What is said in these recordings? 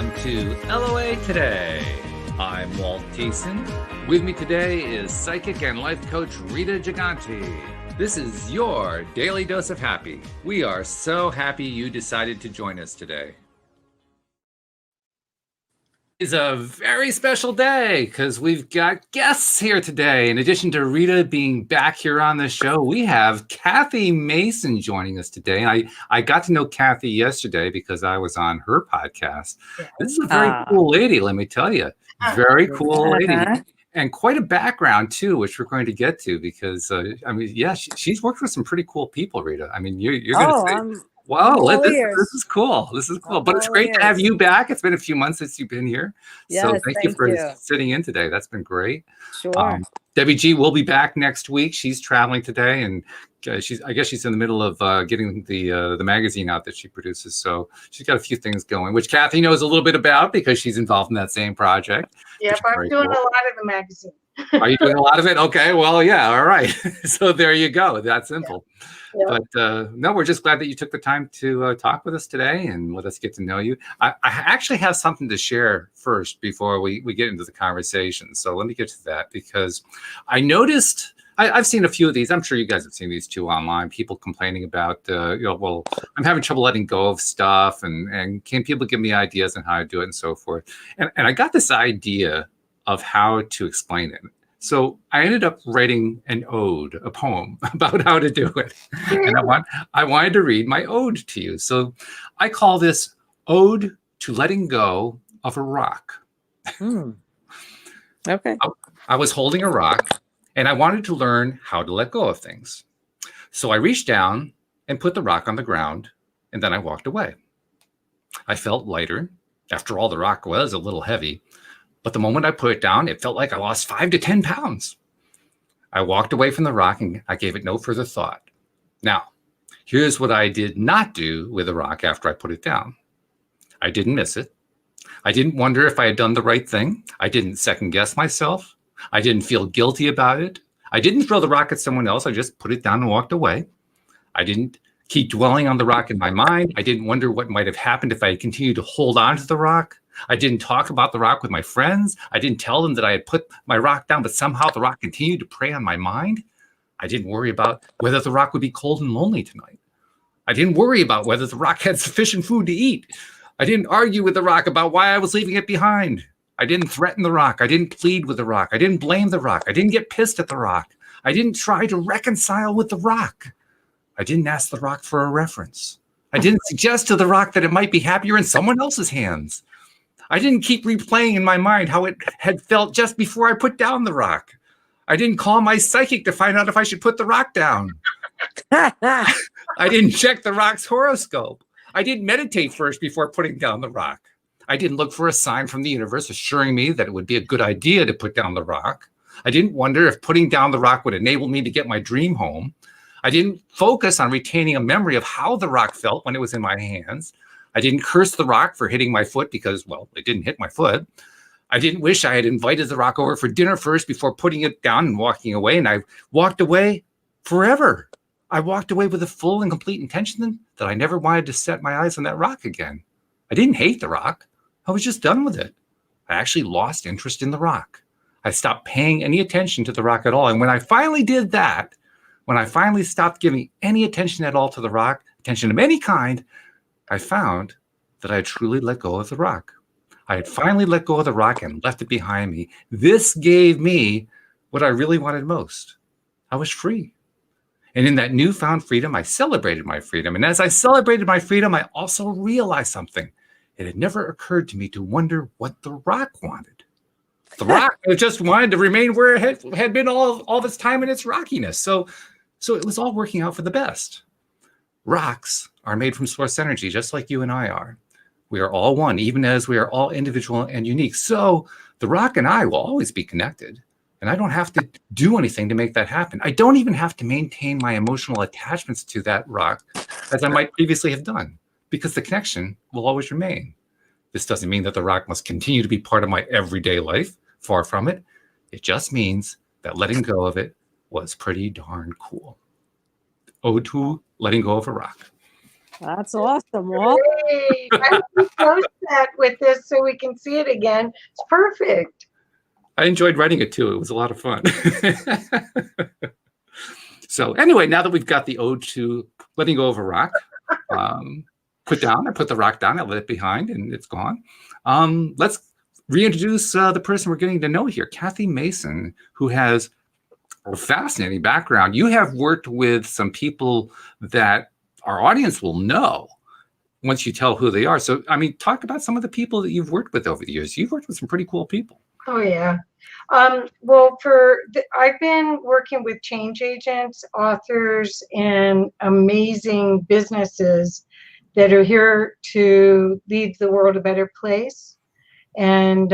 welcome to LOA Today. I'm Walt. With me today is psychic and life coach Rita Gigante. This is your daily dose of happy. We are so happy you decided to join us today. It's a very special day because we've got guests here today. In addition to Rita being back here on the show, we have Kathy Mason joining us today. And I got to know Kathy yesterday because I was on her podcast. This is a very cool lady, let me tell you. Very cool lady. And quite a background, too, which we're going to get to because, she's worked with some pretty cool people, Rita. I mean, you're going to say... Wow, this is cool. This is cool. But it's great to have you back. It's been a few months since you've been here. Yes, so thank you for sitting in today. That's been great. Sure. Debbie G will be back next week. She's traveling today, and I guess she's in the middle of getting the magazine out that she produces. So she's got a few things going, which Kathy knows a little bit about because she's involved in that same project. Yeah, but I'm doing a lot of the magazine. Are you doing a lot of it? Okay, well, yeah, all right. So there you go. That's simple. Yeah. But no, we're just glad that you took the time to talk with us today and let us get to know you. I actually have something to share first before we get into the conversation. So let me get to that because I noticed, I've seen a few of these. I'm sure you guys have seen these too online. People complaining about, well, I'm having trouble letting go of stuff and can people give me ideas on how to do it and so forth. And I got this idea of how to explain it. So I ended up writing an ode, a poem about how to do it. And I wanted to read my ode to you. So I call this Ode to Letting Go of a Rock. Okay. I was holding a rock and I wanted to learn how to let go of things. So I reached down and put the rock on the ground and then I walked away. I felt lighter. After all, the rock was a little heavy. But the moment I put it down, it felt like I lost 5 to 10 pounds. I walked away from the rock and I gave it no further thought. Now, here's what I did not do with the rock after I put it down. I didn't miss it. I didn't wonder if I had done the right thing. I didn't second guess myself. I didn't feel guilty about it. I didn't throw the rock at someone else. I just put it down and walked away. I didn't keep dwelling on the rock in my mind. I didn't wonder what might have happened if I had continued to hold on to the rock. I didn't talk about the rock with my friends. I didn't tell them that I had put my rock down, but somehow the rock continued to prey on my mind. I didn't worry about whether the rock would be cold and lonely tonight. I didn't worry about whether the rock had sufficient food to eat. I didn't argue with the rock about why I was leaving it behind. I didn't threaten the rock. I didn't plead with the rock. I didn't blame the rock. I didn't get pissed at the rock. I didn't try to reconcile with the rock. I didn't ask the rock for a reference. I didn't suggest to the rock that it might be happier in someone else's hands. I didn't keep replaying in my mind how it had felt just before I put down the rock. I didn't call my psychic to find out if I should put the rock down. I didn't check the rock's horoscope. I didn't meditate first before putting down the rock. I didn't look for a sign from the universe assuring me that it would be a good idea to put down the rock. I didn't wonder if putting down the rock would enable me to get my dream home. I didn't focus on retaining a memory of how the rock felt when it was in my hands. I didn't curse the rock for hitting my foot because, well, it didn't hit my foot. I didn't wish I had invited the rock over for dinner first before putting it down and walking away. And I walked away forever. I walked away with a full and complete intention that I never wanted to set my eyes on that rock again. I didn't hate the rock. I was just done with it. I actually lost interest in the rock. I stopped paying any attention to the rock at all. And when I finally did that, when I finally stopped giving any attention at all to the rock, attention of any kind, I found that I had truly let go of the rock. I had finally let go of the rock and left it behind me. This gave me what I really wanted most. I was free. And in that newfound freedom, I celebrated my freedom. And as I celebrated my freedom, I also realized something. It had never occurred to me to wonder what the rock wanted. The rock just wanted to remain where it had been all this time in its rockiness. So it was all working out for the best. Rocks are made from source energy, just like you and I are. We are all one, even as we are all individual and unique. So the rock and I will always be connected. And I don't have to do anything to make that happen. I don't even have to maintain my emotional attachments to that rock as I might previously have done, because the connection will always remain. This doesn't mean that the rock must continue to be part of my everyday life. Far from it. It just means that letting go of it was pretty darn cool. Ode to letting go of a rock. That's awesome, Walt. Great. I hope you post that with this so we can see it again. It's perfect. I enjoyed writing it too. It was a lot of fun. So anyway, now that we've got the ode to letting go of a rock, I put the rock down, I let it behind, and it's gone. Let's reintroduce the person we're getting to know here, Kathy Mason, who has a fascinating background. You have worked with some people that our audience will know once you tell who they are. So, I mean, talk about some of the people that you've worked with over the years. You've worked with some pretty cool people. Oh, yeah. Well, I've been working with change agents, authors, and amazing businesses that are here to leave the world a better place and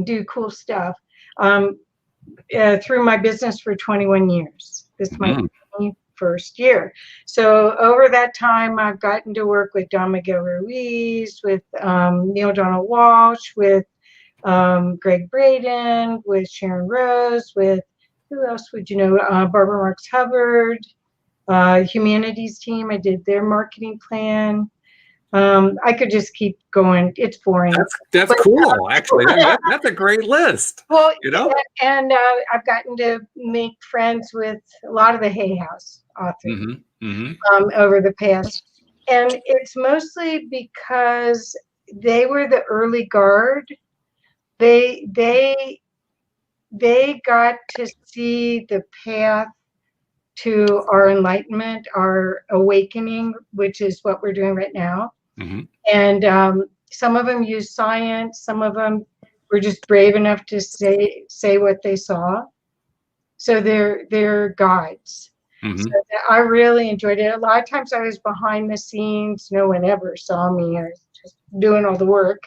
do cool stuff through my business for 21 years. This is my 21st year. So over that time, I've gotten to work with Don Miguel Ruiz, with Neale Donald Walsh, with Greg Braden, with Sharon Rose, with who else would you know? Barbara Marks Hubbard, Humanities team. I did their marketing plan. I could just keep going. It's boring. That's cool, actually. That's a great list. Well, you know, and I've gotten to make friends with a lot of the Hay House authors over the past, and it's mostly because they were the early guard. They got to see the path to our enlightenment, our awakening, which is what we're doing right now. And some of them use science. Some of them were just brave enough to say what they saw. So they're guides. So I really enjoyed it. A lot of times I was behind the scenes. No one ever saw me. I was just doing all the work.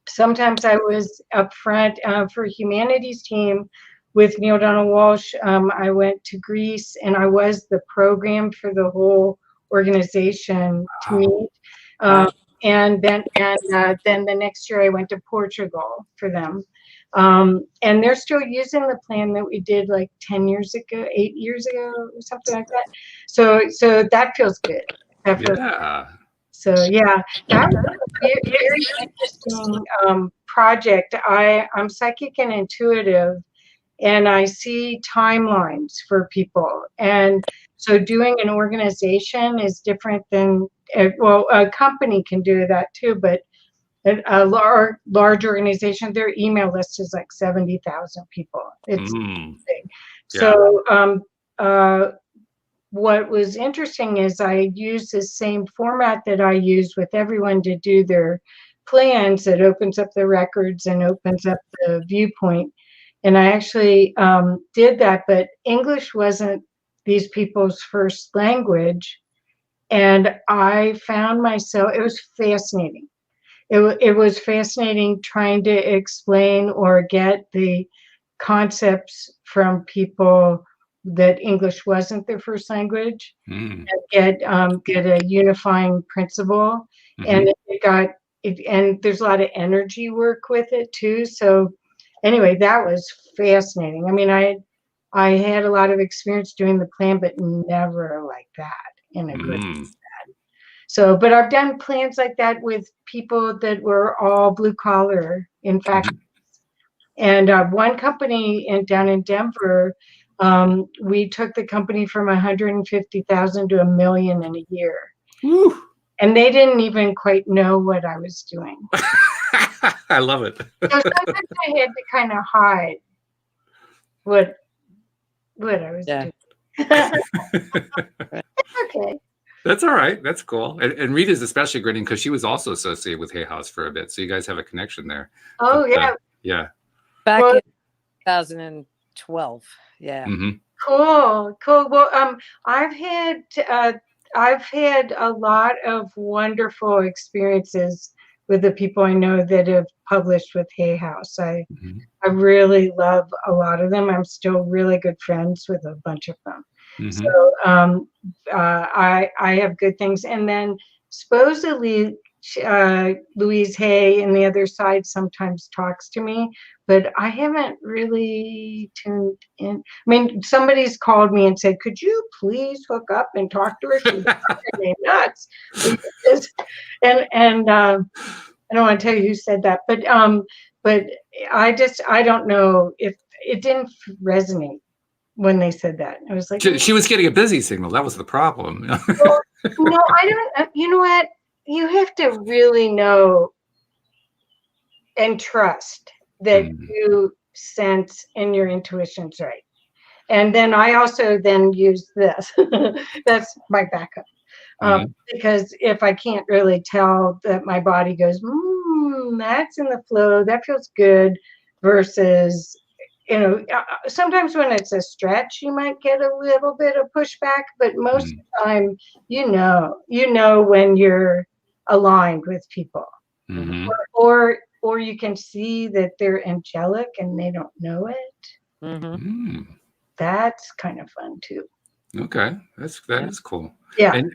Sometimes I was up front for Humanities team with Neale Donald Walsh. I went to Greece and I was the program for the whole organization to meet. And then the next year I went to Portugal for them. And they're still using the plan that we did like 8 years ago, or something like that. So that feels good. That feels good. So yeah, that was a very interesting project. I'm psychic and intuitive, and I see timelines for people. And so doing an organization is different than, well, a company can do that too, but a large organization, their email list is like 70,000 people. It's big. So what was interesting is I used the same format that I use with everyone to do their plans. That opens up the records and opens up the viewpoint. And I actually did that, but English wasn't these people's first language. And I found myself, it was fascinating. It was fascinating trying to explain or get the concepts from people that English wasn't their first language, and get a unifying principle. And and there's a lot of energy work with it too. So anyway, that was fascinating. I mean, I had a lot of experience doing the plan, but never like that in a good way. So, but I've done plans like that with people that were all blue collar, in fact. And one company down in Denver, we took the company from 150,000 to $1 million in a year. Woo. And they didn't even quite know what I was doing. I love it. So sometimes I had to kind of hide what I was doing. Okay. That's all right. That's cool. And Rita's especially great because she was also associated with Hay House for a bit. So you guys have a connection there. Oh, but, yeah. Back in 2012. Yeah. Cool. Well, I've had a lot of wonderful experiences with the people I know that have published with Hay House. I really love a lot of them. I'm still really good friends with a bunch of them. So I have good things. And then supposedly Louise Hay and the other side sometimes talks to me, but I haven't really tuned in. I mean, somebody's called me and said, "Could you please hook up and talk to her? She's driving me nuts." And I don't want to tell you who said that, but I don't know if it didn't resonate when they said that. I was like, She was getting a busy signal. That was the problem. well, no, I don't. You know what? You have to really know and trust that you sense and your intuition's right. And then I also then use this. That's my backup. Because if I can't really tell that my body goes, that's in the flow, that feels good, versus, sometimes when it's a stretch, you might get a little bit of pushback, but most of the time, you know when you're aligned with people, or you can see that they're angelic and they don't know it. That's kind of fun too. Okay, that is cool. Yeah. And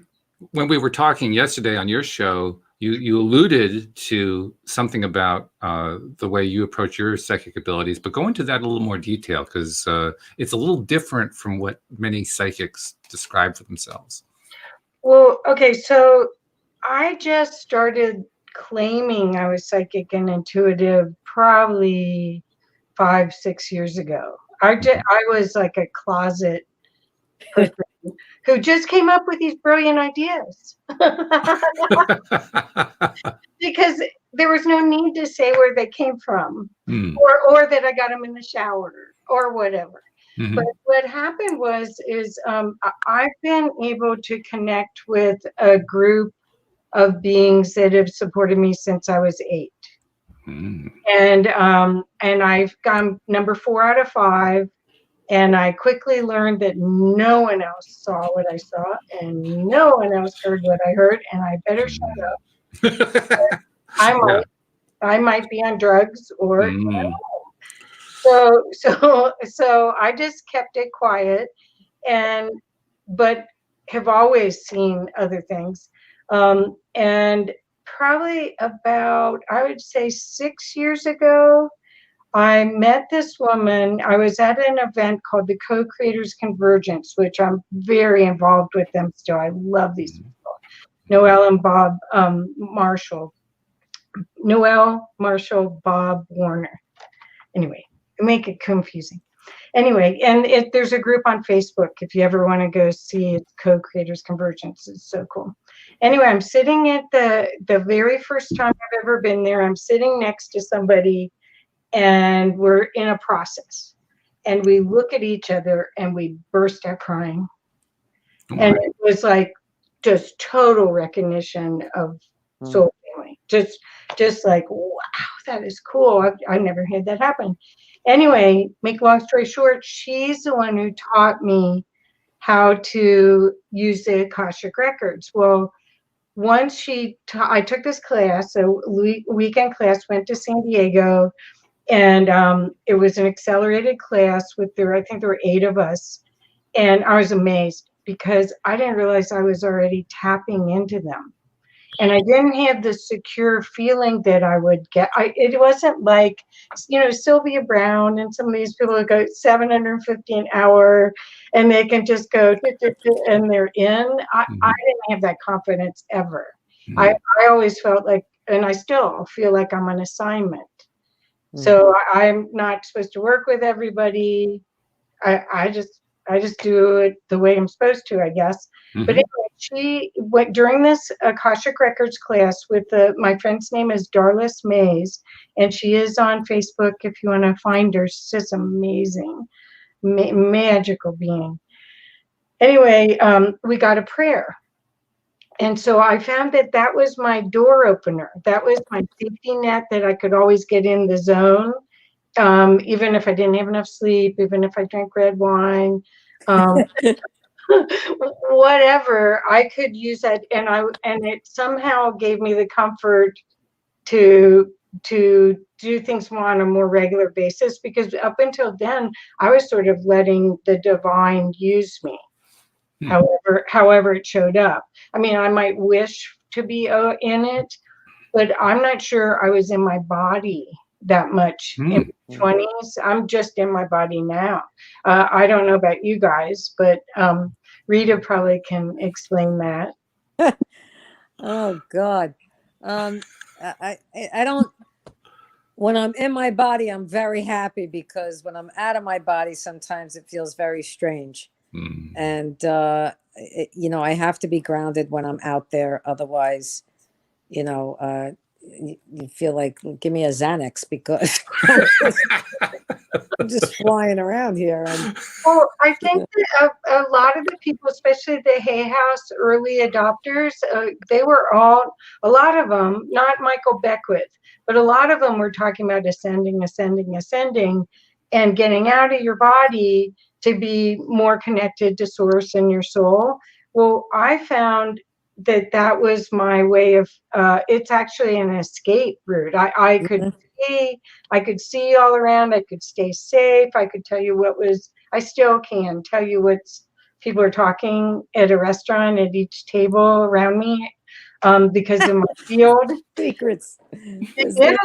when we were talking yesterday on your show, you alluded to something about the way you approach your psychic abilities, but go into that in a little more detail, because it's a little different from what many psychics describe for themselves. Well, okay, so I just started claiming I was psychic and intuitive probably 5-6 years ago. I was like a closet person who just came up with these brilliant ideas because there was no need to say where they came from, or that I got them in the shower or whatever. But what happened is I've been able to connect with a group of beings that have supported me since I was 8. And I've gone number 4 out of 5. And I quickly learned that no one else saw what I saw and no one else heard what I heard, and I better shut up. I might be on drugs or so I just kept it quiet, but have always seen other things. And probably about, I would say 6 years ago, I met this woman. I was at an event called the Co-Creators Convergence, which I'm very involved with them still. I love these people. Noelle and Bob Marshall. Noelle, Marshall, Bob Warner. Anyway, make it confusing. Anyway, and there's a group on Facebook if you ever want to go see it, Co-Creators Convergence. It's so cool. Anyway, I'm sitting at the very first time I've ever been there. I'm sitting next to somebody, and we're in a process, and we look at each other and we burst out crying. And it was like just total recognition of soul family. Just like, wow, that is cool. I never had that happen. Anyway, make a long story short, she's the one who taught me how to use the Akashic records. Well, once I took this class, a weekend class, went to San Diego. And it was an accelerated class I think there were 8 of us. And I was amazed because I didn't realize I was already tapping into them. And I didn't have the secure feeling that I would get. It wasn't like, Sylvia Brown and some of these people who go 750 an hour and they can just go and they're in. I didn't have that confidence ever. I always felt like, and I still feel like I'm on assignment. So I'm not supposed to work with everybody. I just do it the way I'm supposed to, I guess. But anyway, she went during this Akashic Records class with my friend's name is Darlis Mays, and she is on Facebook if you want to find her. She's just amazing, magical being. Anyway, we got a prayer. And so I found that was my door opener. That was my safety net, that I could always get in the zone, even if I didn't have enough sleep, even if I drank red wine, whatever. I could use that, and it somehow gave me the comfort to do things more on a more regular basis, because up until then I was sort of letting the divine use me. However it showed up. I mean, I might wish to be in it, but I'm not sure I was in my body that much in my 20s. I'm just in my body now. I don't know about you guys, but Rita probably can explain that. Oh God. I don't, when I'm in my body, I'm very happy, because when I'm out of my body, sometimes it feels very strange. And, you know, I have to be grounded when I'm out there. Otherwise, you know, you feel like, give me a Xanax, because I'm just flying around here. And Well, I think that a lot of the people, especially the Hay House early adopters, they were all, a lot of them, not Michael Beckwith, but a lot of them were talking about ascending, and getting out of your body to be more connected to source and your soul. Well, I found that that was my way of, it's actually an escape route. I could see all around. I could stay safe. I could tell you what was, I still can tell you what people are talking at a restaurant at each table around me, because of my field. secrets. Yeah.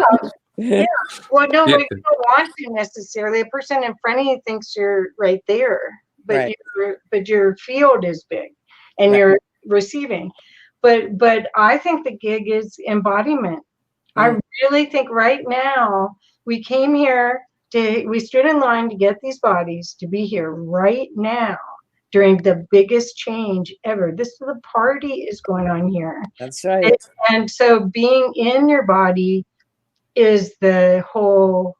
Yeah. Well, no, you don't want to necessarily. A person in front of you thinks you're right there, but your field is big, and you're receiving. But I think the gig is embodiment. I really think right now we came here we stood in line to get these bodies to be here right now during the biggest change ever. The party is going on here. That's right. And so being in your body is the whole,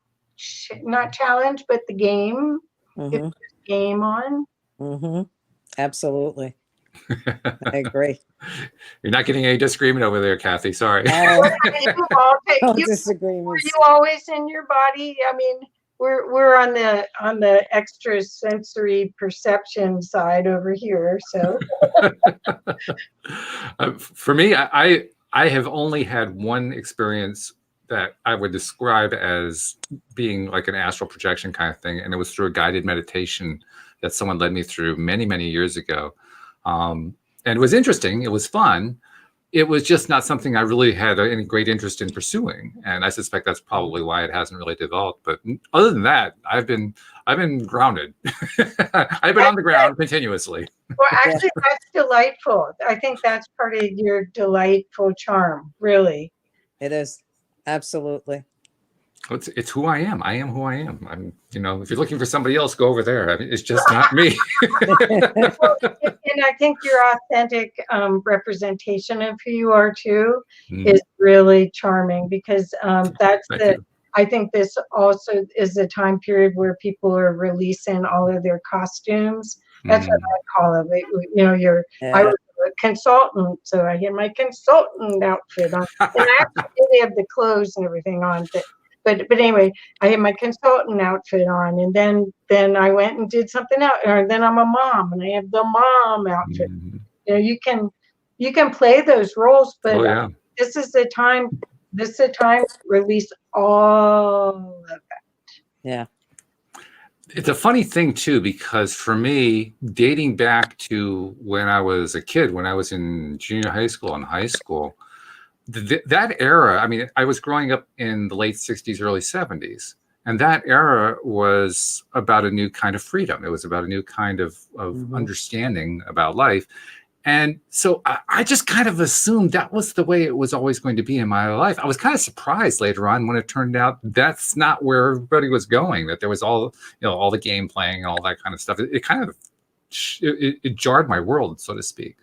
not challenge, but the game. Game on. Absolutely. I agree. You're not getting any disagreement over there, Kathy. Sorry. No disagreements. Were you always in your body? I mean, we're on the extra sensory perception side over here. So for me, I have only had one experience that I would describe as being like an astral projection kind of thing, and it was through a guided meditation that someone led me through many years ago. And it was interesting. It was fun. It was just not something I really had any great interest in pursuing, and I suspect that's probably why it hasn't really developed. But other than that, I've been grounded. I've been on the ground continuously. Well, actually, that's delightful. I think that's part of your delightful charm, really. It is. Absolutely. It's who I am. I am who I am. I'm, you know, if you're looking for somebody else, go over there. I mean, it's just not me. And I think your authentic representation of who you are too is really charming, because I think this also is a time period where people are releasing all of their costumes. That's what I call it. You know, I was a consultant, so I had my consultant outfit on, and I actually have the clothes and everything on. But anyway, I had my consultant outfit on, and then I went and did something else. Or then I'm a mom, and I have the mom outfit. You know, you can play those roles, but this is the time. This is the time to release all of that. Yeah. It's a funny thing too, because for me, dating back to when I was a kid, when I was in junior high school and high school, that era, I mean, I was growing up in the late 60s, early 70s. And that era was about a new kind of freedom. It was about a new kind of understanding about life. And so I just kind of assumed that was the way it was always going to be in my life. I was kind of surprised later on when it turned out that's not where everybody was going, that there was all the game playing and all that kind of stuff. It kind of, it jarred my world, so to speak.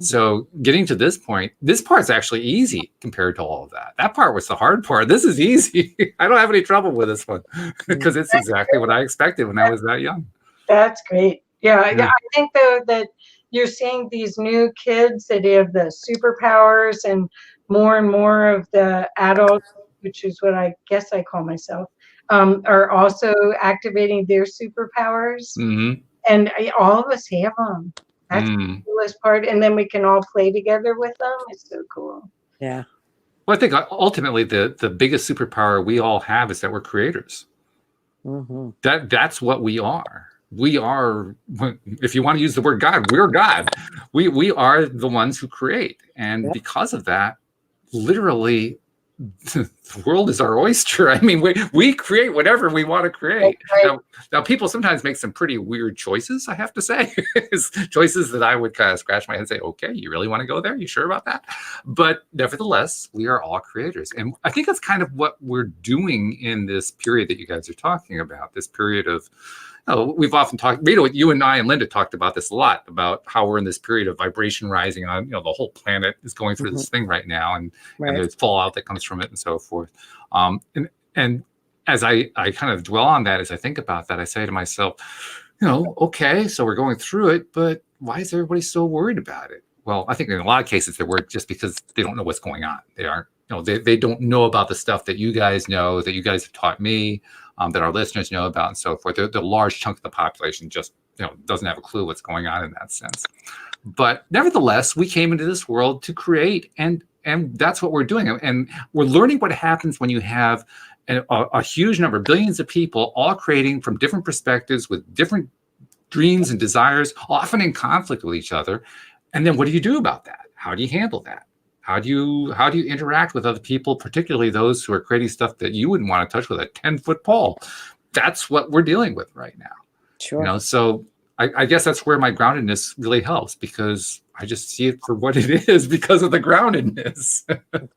So getting to this point, this part's actually easy compared to all of that. That part was the hard part. This is easy. I don't have any trouble with this one because it's exactly what I expected when I was that young. That's great. Yeah. I think though that you're seeing these new kids that have the superpowers, and more of the adults, which is what I guess I call myself, are also activating their superpowers. And all of us have them. That's the coolest part. And then we can all play together with them. It's so cool. Yeah. Well, I think ultimately the biggest superpower we all have is that we're creators. That's what we are. We are, if you want to use the word God, we're God. We are the ones who create. And because of that, literally the world is our oyster. I mean, we create whatever we want to create. Right. Now, people sometimes make some pretty weird choices, I have to say. Choices that I would kind of scratch my head and say, okay, you really want to go there? You sure about that? But nevertheless, we are all creators. And I think that's kind of what we're doing in this period that you guys are talking about, this period of, we've often talked, Rita, you and I and Linda talked about this a lot, about how we're in this period of vibration rising on, the whole planet is going through this thing right now, and there's fallout that comes from it and so forth. And as I kind of dwell on that, as I think about that, I say to myself, okay, so we're going through it, but why is everybody so worried about it? Well, I think in a lot of cases they're worried just because they don't know what's going on. They aren't, they don't know about the stuff that you guys know, that you guys have taught me, that our listeners know about, and so forth. The large chunk of the population just doesn't have a clue what's going on in that sense. But nevertheless, we came into this world to create, and that's what we're doing. And we're learning what happens when you have a huge number, billions of people, all creating from different perspectives with different dreams and desires, often in conflict with each other. And then what do you do about that? How do you handle that? How do you interact with other people, particularly those who are creating stuff that you wouldn't want to touch with a 10-foot pole? That's what we're dealing with right now. Sure. So I guess that's where my groundedness really helps, because I just see it for what it is because of the groundedness.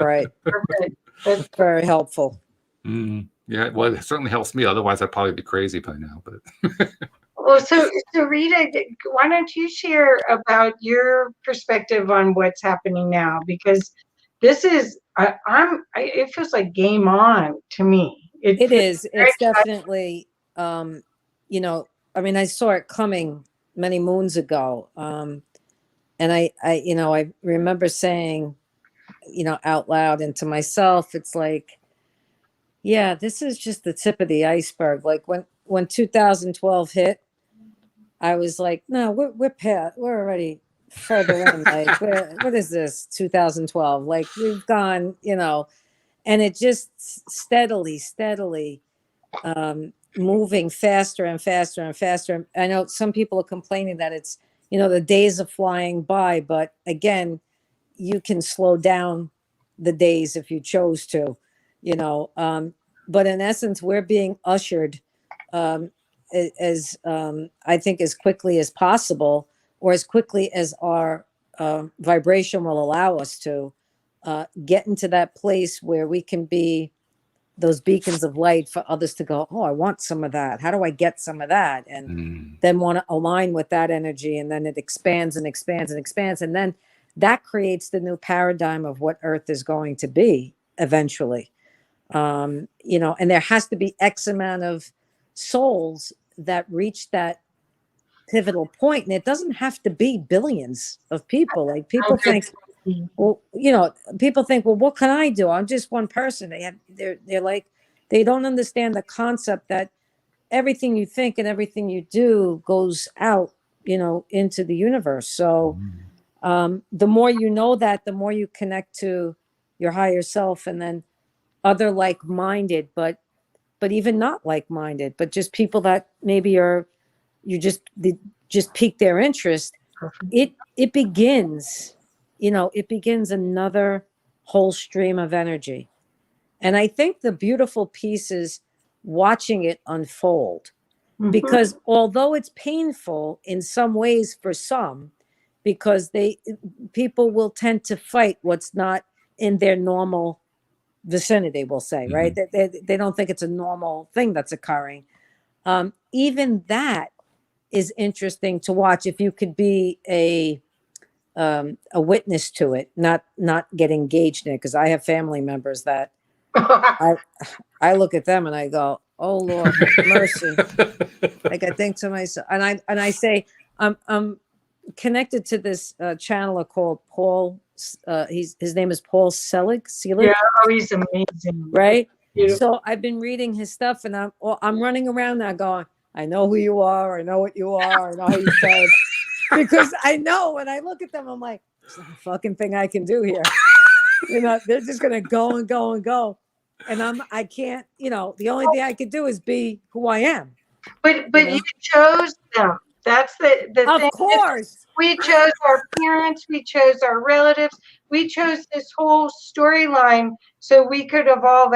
Right. Perfect. That's very helpful. Yeah, well, it certainly helps me. Otherwise, I'd probably be crazy by now. But Well, so Rita, why don't you share about your perspective on what's happening now? Because this is, it feels like game on to me. It is. It's definitely, I mean, I saw it coming many moons ago. And I remember saying, out loud and to myself, it's like, yeah, this is just the tip of the iceberg. Like when 2012 hit, I was like, no, we're already further in. Like, what is this 2012? Like, we've gone, and it just steadily moving faster and faster and faster. I know some people are complaining that it's, the days are flying by, but again, you can slow down the days if you chose to, but in essence, we're being ushered as I think as quickly as possible, or as quickly as our vibration will allow us to get into that place where we can be those beacons of light for others to go, oh, I want some of that. How do I get some of that? And then want to align with that energy. And then it expands and expands and expands. And then that creates the new paradigm of what Earth is going to be eventually. And there has to be X amount of souls that reach that pivotal point. And it doesn't have to be billions of people. Like people think, well, well, what can I do? I'm just one person. They're like, they don't understand the concept that everything you think and everything you do goes out, into the universe. So the more you know that, the more you connect to your higher self, and then other like-minded, but even not like-minded, but just people that maybe you just pique their interest. It begins, it begins another whole stream of energy. And I think the beautiful piece is watching it unfold, because although it's painful in some ways for some, because people will tend to fight what's not in their normal vicinity, we'll say, right? They don't think it's a normal thing that's occurring. Even that is interesting to watch if you could be a witness to it, not get engaged in it. Because I have family members that I look at them and I go, oh Lord, have mercy. Like I think to myself, and I say, I'm connected to this channeler called Paul. His name is Paul Selig. Yeah, he's amazing. Right. So I've been reading his stuff, and I'm running around now going, I know who you are. I know what you are. I know how you said, because I know when I look at them, I'm like, there's no fucking thing I can do here. They're just gonna go and go and go, and I can't. The only thing I could do is be who I am. But you chose them. That's the Of thing. course. We chose our parents, we chose our relatives, we chose this whole storyline so we could evolve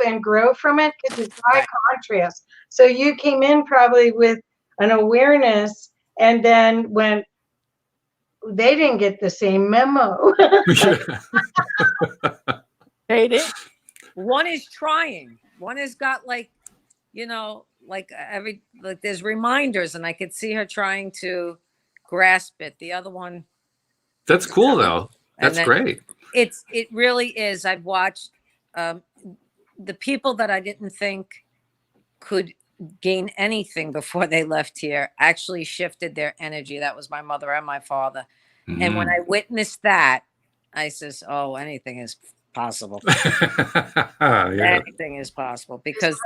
and grow from it, because it's high contrast. So you came in probably with an awareness, and then when they didn't get the same memo. They did. One is trying. One has got like, like there's reminders, and I could see her trying to grasp it. The other one. That's cool though. That's great. It really is. I've watched the people that I didn't think could gain anything before they left here actually shifted their energy. That was my mother and my father. Mm-hmm. And when I witnessed that, I says, oh, anything is possible. Yeah. Anything is possible, because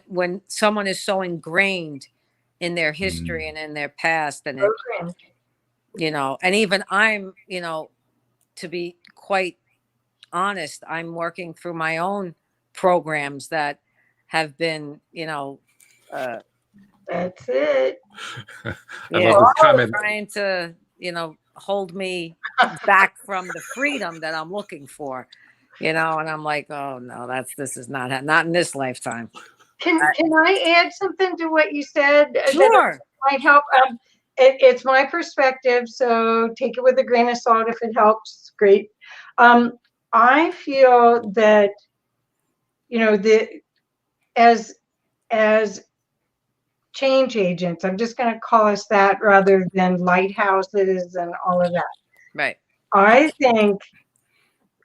when someone is so ingrained in their history and in their past, and and even I'm, to be quite honest, I'm working through my own programs that have been, that's it. I love this comment. Trying to, hold me back from the freedom that I'm looking for, and I'm like, oh no, this is not in this lifetime. Can I add something to what you said? Sure. That might help. It's my perspective, so take it with a grain of salt. If it helps, great. I feel that, as change agents, I'm just going to call us that rather than lighthouses and all of that. Right. I think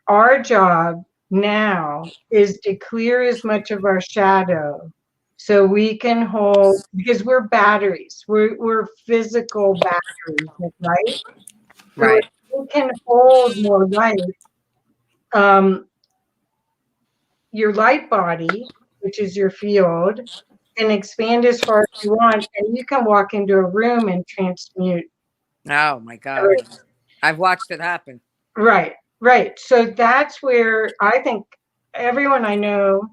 our job now is to clear as much of our shadow so we can hold, because we're batteries. We're physical batteries, right? Right. So we can hold more light. Your light body, which is your field, can expand as far as you want, and you can walk into a room and transmute. Oh my God. I've watched it happen. Right. So that's where I think everyone I know,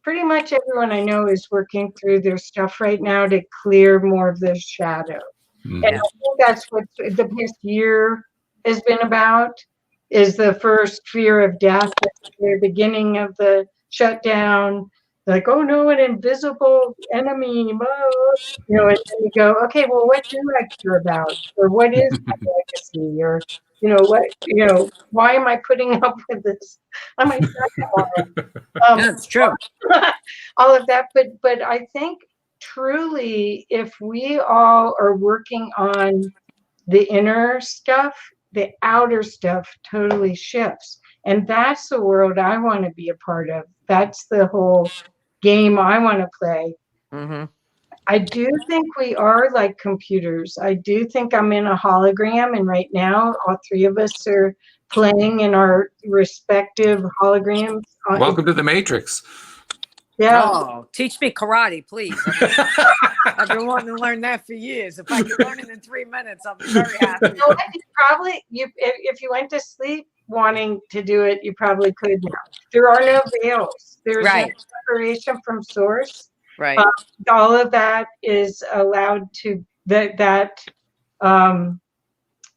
pretty much everyone I know, is working through their stuff right now to clear more of the shadow. Mm-hmm. And I think that's what the past year has been about, is the first fear of death at the beginning of the shutdown. Like, oh no, an invisible enemy, and then you go, okay, well, what do I care about? Or what is my legacy? Or, why am I putting up with this? I might that's true. All of that. But I think truly, if we all are working on the inner stuff, the outer stuff totally shifts. And that's the world I want to be a part of. That's the whole game I want to play. Mm-hmm. I do think we are like computers. I do think I'm in a hologram, and right now all three of us are playing in our respective holograms. Welcome to the Matrix. Yeah. Oh, teach me karate, please. I've been wanting to learn that for years. If I could learn it in 3 minutes, I'll be very happy. Probably, if you went to sleep wanting to do it, you probably could now. There are no veils. There's no separation from source. Right. All of that is allowed to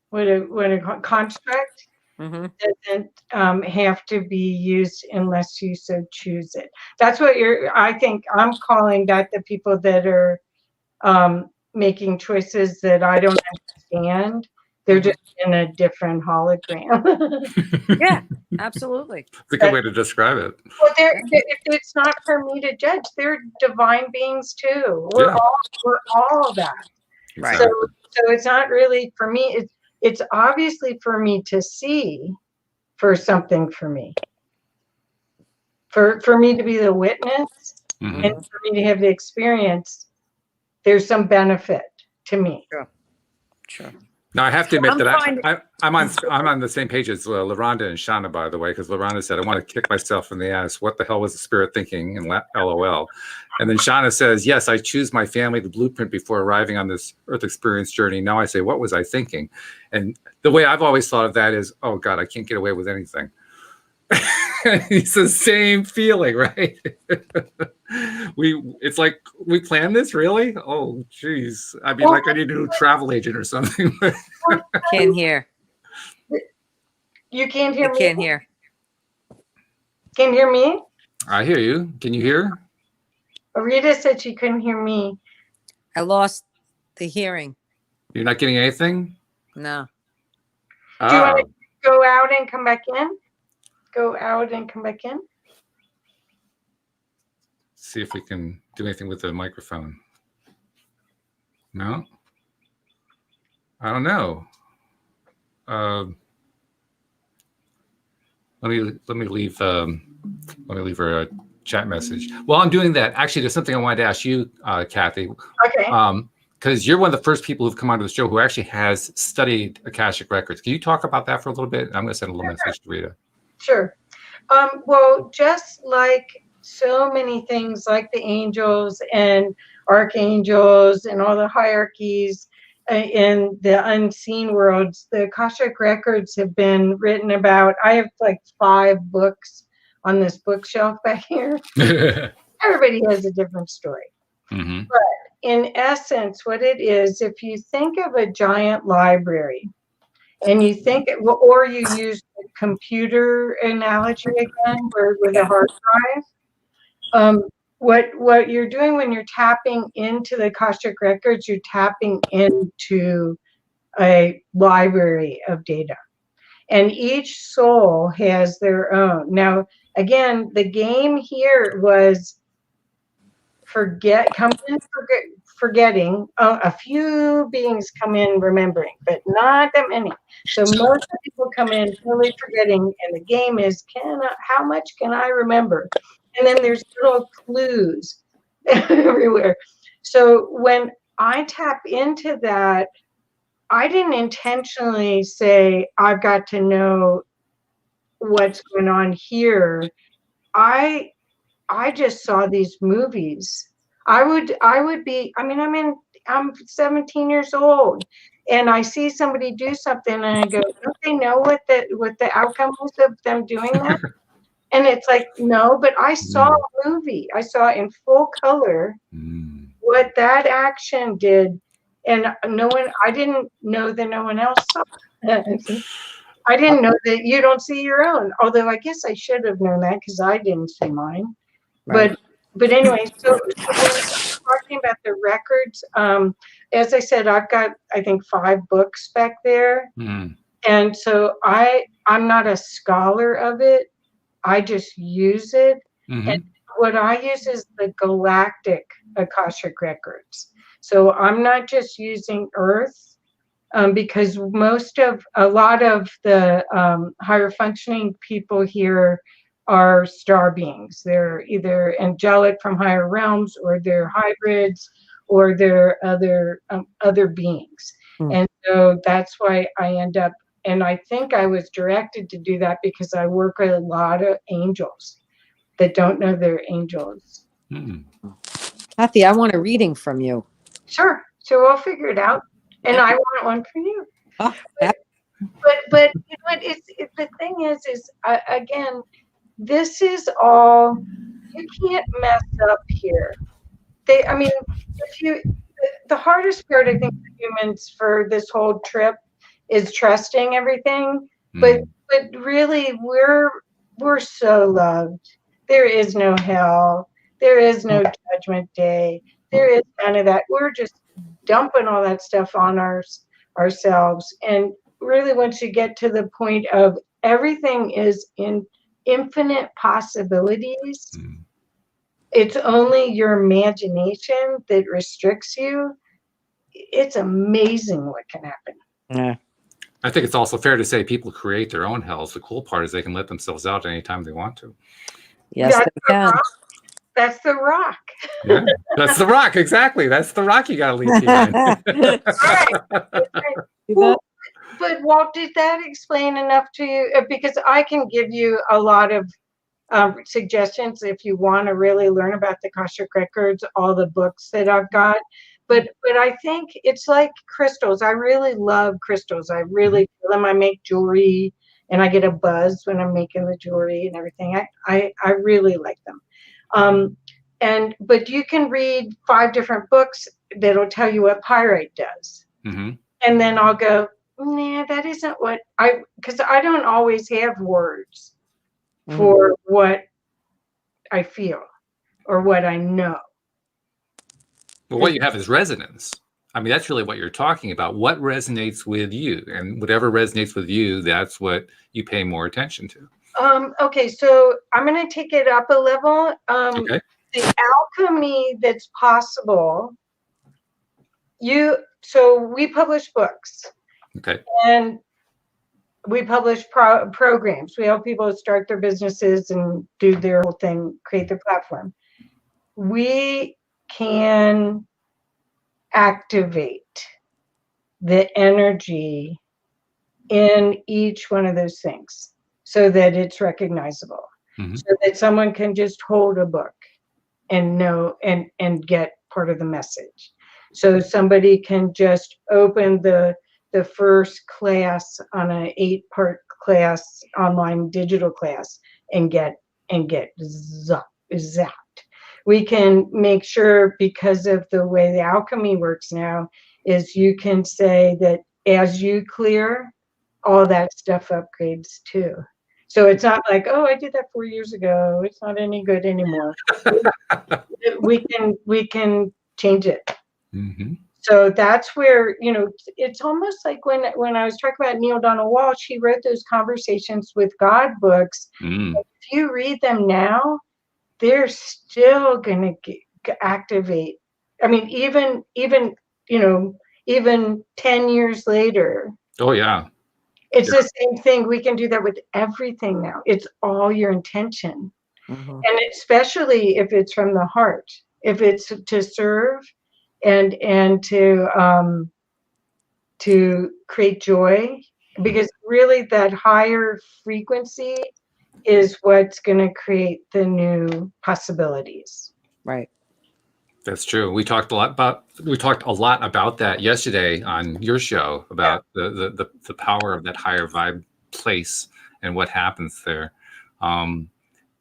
what a construct. Mm-hmm. Doesn't have to be used unless you so choose it. That's what I think I'm calling that the people that are making choices that I don't understand. They're just in a different hologram. Yeah, absolutely. It's a good way to describe it. Well, it's not for me to judge. They're divine beings too. We're all that. Right. So it's not really for me. It's obviously for me to see, for something for me. For me to be the witness, mm-hmm. and for me to have the experience, there's some benefit to me. Sure. Now I have to admit that I'm on the same page as LaRhonda and Shauna, by the way, because LaRhonda said, I want to kick myself in the ass. What the hell was the spirit thinking? And LOL. And then Shauna says, yes, I choose my family, the blueprint, before arriving on this Earth experience journey. Now I say, what was I thinking? And the way I've always thought of that is, oh God, I can't get away with anything. It's the same feeling, right? It's like we planned this, really? Oh, geez. I mean, like I need a new travel agent or something. Can't hear. You can't hear I me? can't hear. Can you hear me? I hear you. Can you hear? Rita said she couldn't hear me. I lost the hearing. You're not getting anything? No. Do you want Oh, to go out and come back in? Go out and come back in? see if we can do anything with the microphone. No? I don't know. Let me leave her a chat message. While I'm doing that, actually, there's something I wanted to ask you, Kathy. Okay. Because you're one of the first people who've come onto the show who actually has studied Akashic Records. Can you talk about that for a little bit? I'm going to send a little message to Rita. Sure. Well, just like so many things, like the angels and archangels and all the hierarchies in the unseen worlds, the Akashic Records have been written about. I have like 5 books on this bookshelf back here. Everybody has a different story. Mm-hmm. But in essence, what it is, if you think of a giant library, and you think, or you use the computer analogy again, where with a hard drive. What you're doing when you're tapping into the Akashic Records, you're tapping into a library of data, and each soul has their own. Now, again, the game here was forgetting. A few beings come in remembering, but not that many. So most people come in fully forgetting, and the game is how much can I remember? And then there's little clues everywhere. So when I tap into that, I didn't intentionally say I've got to know what's going on here. I just saw these movies. I'm 17 years old, and I see somebody do something, and I go, don't they know what the outcome is of them doing that? And it's like, no, but I saw a movie. I saw in full color what that action did, and I didn't know that no one else saw it. I didn't know that you don't see your own, although I guess I should have known that because I didn't see mine. Right. But anyway, so when we're talking about the records, as I said, I've got, I think, 5 books back there. And so I'm not a scholar of it. I just use it. And what I use is the galactic Akashic Records. So I'm not just using Earth, because a lot of the higher functioning people here are star beings. They're either angelic from higher realms, or they're hybrids, or they're other beings. And so that's why I end up, and I think I was directed to do that because I work with a lot of angels that don't know they're angels. Kathy, I want a reading from you. Sure. So we'll figure it out. And I want one for you. Oh, but you know what, the thing is again, this is all, you can't mess up here. The hardest part, I think, for humans for this whole trip is trusting everything. But really, we're so loved. There is no hell. There is no judgment day. There is none of that. We're just dumping all that stuff on ourselves. And really, once you get to the point of everything is in infinite possibilities, it's only your imagination that restricts you. It's amazing what can happen. Yeah. I think it's also fair to say people create their own hells. The cool part is they can let themselves out anytime they want to. Yes, they can. That's the rock. Yeah, that's the rock. Exactly. That's the rock you got to leave behind. Well, but Walt, did that explain enough to you? Because I can give you a lot of suggestions if you want to really learn about the Akashic Records, all the books that I've got. But I think it's like crystals. I really love crystals. I really feel them. I make jewelry and I get a buzz when I'm making the jewelry and everything. I really like them. But you can read 5 different books that'll tell you what pyrite does. Mm-hmm. And then I'll go, nah, that isn't what because I don't always have words for what I feel or what I know. Well, what you have is resonance. I mean, that's really what you're talking about. What resonates with you, and whatever resonates with you, that's what you pay more attention to. Okay, so I'm going to take it up a level. Okay. The alchemy that's possible. So we publish books. Okay. And we publish programs. We help people start their businesses and do their whole thing, create their platform. We can activate the energy in each one of those things so that it's recognizable, so that someone can just hold a book and know and get part of the message. So somebody can just open the first class on an 8-part class, online digital class, and get zapped. We can make sure, because of the way the alchemy works now, is you can say that as you clear, all that stuff upgrades too. So it's not like, oh, I did that 4 years ago, it's not any good anymore. we can change it. Mm-hmm. So that's where, it's almost like when I was talking about Neale Donald Walsh, he wrote those Conversations with God books. If you read them now, they're still going to activate. I mean, even 10 years later. Oh, yeah. It's the same thing. We can do that with everything now. It's all your intention. And especially if it's from the heart, if it's to serve and to create joy, because really that higher frequency is what's going to create the new possibilities. Right. That's true. We talked a lot about that yesterday on your show, about the power of that higher vibe place and what happens there.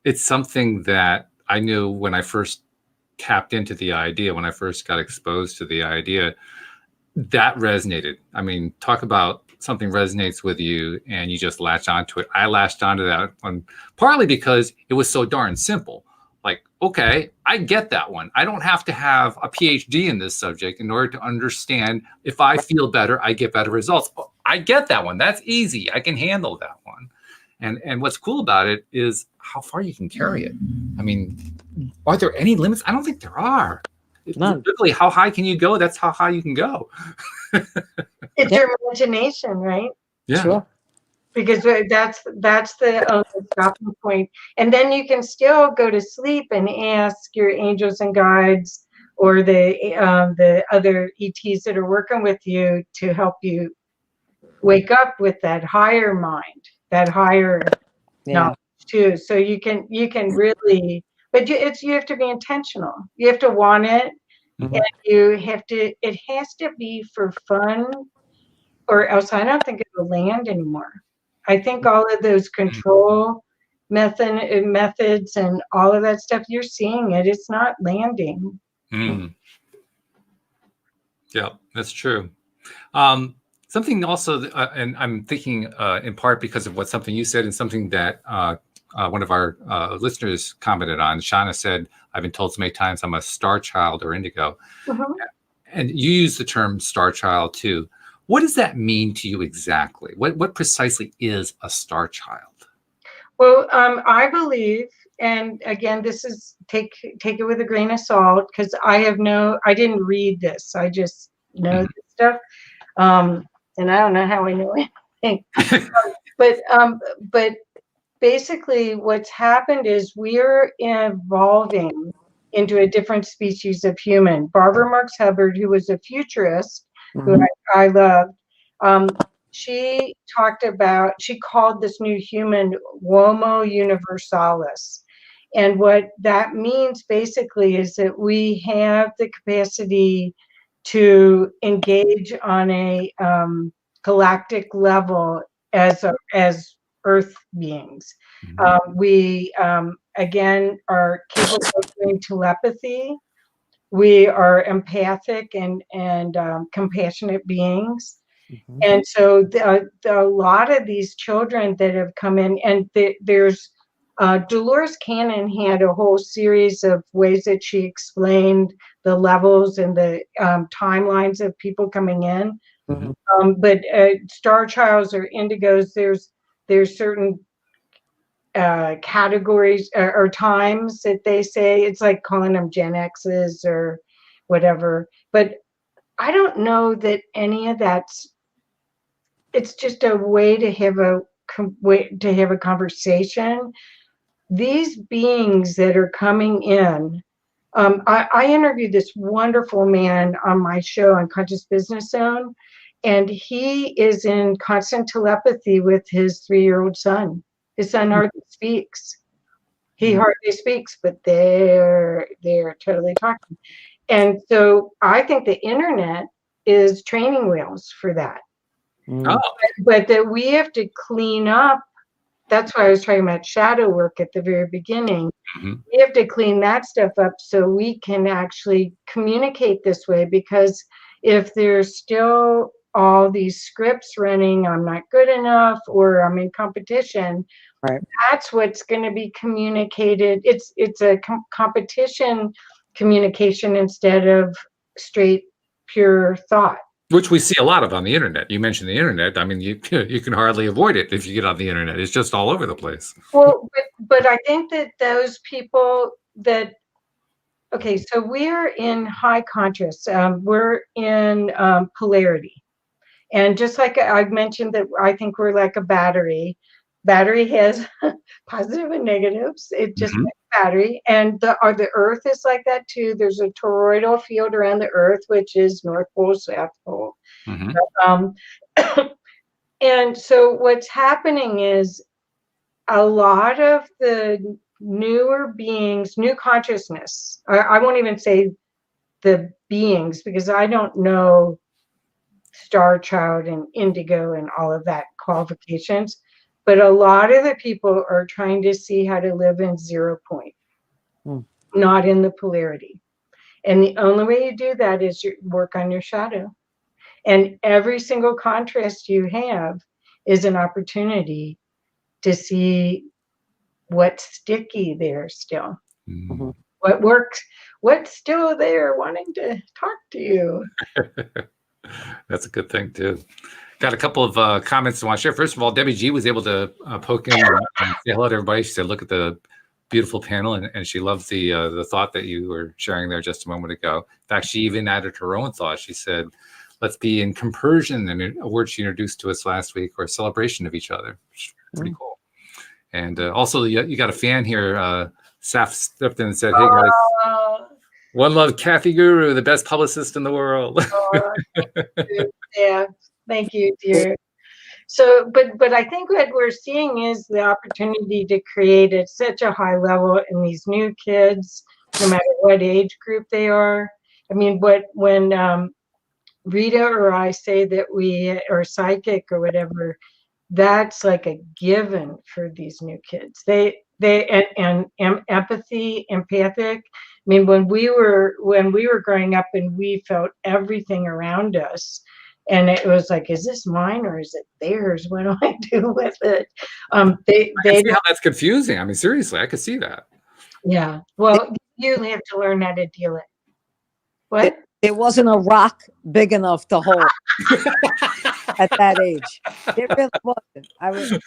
It's something that I knew when I first tapped into the idea, when I first got exposed to the idea, that resonated. I mean, talk about something resonates with you and you just latch onto it. I latched onto that one partly because it was so darn simple. Like, okay, I get that one. I don't have to have a PhD in this subject in order to understand if I feel better, I get better results. I get that one. That's easy. I can handle that one. And what's cool about it is how far you can carry it. I mean, are there any limits? I don't think there are. None. Literally, how high can you go? That's how high you can go. It's your imagination, right? Yeah. Sure. Because that's the stopping point. And then you can still go to sleep and ask your angels and guides or the other ETs that are working with you to help you wake up with that higher mind, that higher knowledge too. So you can really, but you have to be intentional. You have to want it, and it has to be for fun, or else I don't think it'll land anymore. I think all of those control methods and all of that stuff, you're seeing it. It's not landing. Yeah, that's true. Something also, and I'm thinking in part because of something you said and something that one of our listeners commented on. Shauna said, I've been told so many times I'm a star child or indigo. And you use the term star child too. What does that mean to you exactly? What precisely is a star child? Well, I believe, and again, this is take it with a grain of salt, because I didn't read this. I just know this stuff. And I don't know how I know anything. But basically what's happened is we're evolving into a different species of human. Barbara Marx Hubbard, who was a futurist, who I loved, she called this new human Homo universalis. And what that means basically is that we have the capacity to engage on a galactic level as earth beings. Mhm. We, again, are capable of doing telepathy. We are empathic and compassionate beings. Mhm. And so a lot of these children that have come in, and there's Dolores Cannon had a whole series of ways that she explained the levels and the timelines of people coming in. Mhm. But Star Childs or Indigos, there's certain categories or times that they say. It's like calling them Gen X's or whatever. But I don't know that any of that's. It's just a way to have a conversation. These beings that are coming in. I interviewed this wonderful man on my show on Conscious Business Zone, and he is in constant telepathy with his 3-year-old son. His son hardly speaks. He Mm. hardly speaks, but they're totally talking. And so I think the internet is training wheels for that. Mm. Oh, But that we have to clean up. That's why I was talking about shadow work at the very beginning. mhm. We have to clean that stuff up so we can actually communicate this way, because if there's still all these scripts running, I'm not good enough or I'm in competition, Right. that's what's going to be communicated. It's a competition communication instead of straight pure thought. Which we see a lot of on the internet. You mentioned the internet. I mean, you can hardly avoid it if you get on the internet. It's just all over the place. Well, but I think that those people that, okay, so we're in high contrast. We're in polarity. And just like I've mentioned that I think we're like a battery. Battery has positive and negatives. It just Mhm. like a battery. And the Earth is like that too. There's a toroidal field around the Earth, which is North Pole, South Pole. Mhm. Um, and so what's happening is a lot of the newer beings, new consciousness. I won't even say the beings, because I don't know Star Child and Indigo and all of that qualifications. But a lot of the people are trying to see how to live in 0 point, Mm. not in the polarity. And the only way you do that is you work on your shadow. And every single contrast you have is an opportunity to see what's sticky there still. Mhm. Mm. What works, what's still there wanting to talk to you. That's a good thing too. Got a couple of comments I want to share. First of all, Debbie G was able to poke in and say hello to everybody. She said, "Look at the beautiful panel," and she loves the thought that you were sharing there just a moment ago. In fact, she even added her own thought. She said, "Let's be in compersion," and a word she introduced to us last week, or celebration of each other. Pretty Mm. cool. And also, you got a fan here. Saf stepped in and said, "Hey guys, Oh, one love, Kathy Guru, the best publicist in the world." yeah, thank you, dear. So, but I think what we're seeing is the opportunity to create at such a high level in these new kids, no matter what age group they are. I mean, when Rita or I say that we are psychic or whatever, that's like a given for these new kids. They and empathy, empathic. I mean, when we were growing up and we felt everything around us, and it was like, is this mine or is it theirs? What do I do with it? I can see how that's confusing. I mean, seriously, I could see that. Yeah. Well, you have to learn how to deal it. What? It wasn't a rock big enough to hold at that age. It really wasn't. I was,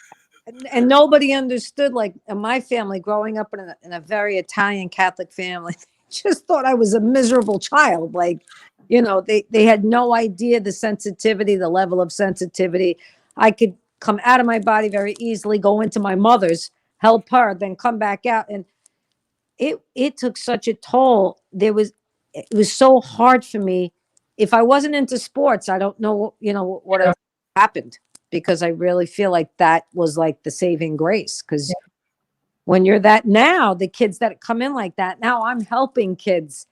and nobody understood. Like in my family, growing up in a very Italian Catholic family, just thought I was a miserable child. Like, they had no idea the sensitivity, the level of sensitivity. I could come out of my body very easily, go into my mother's, help her, then come back out, and it took such a toll. It was so hard for me. If I wasn't into sports, I don't know, what Yeah. happened, because I really feel like that was like the saving grace. Because when you're that, now the kids that come in like that, now I'm helping kids,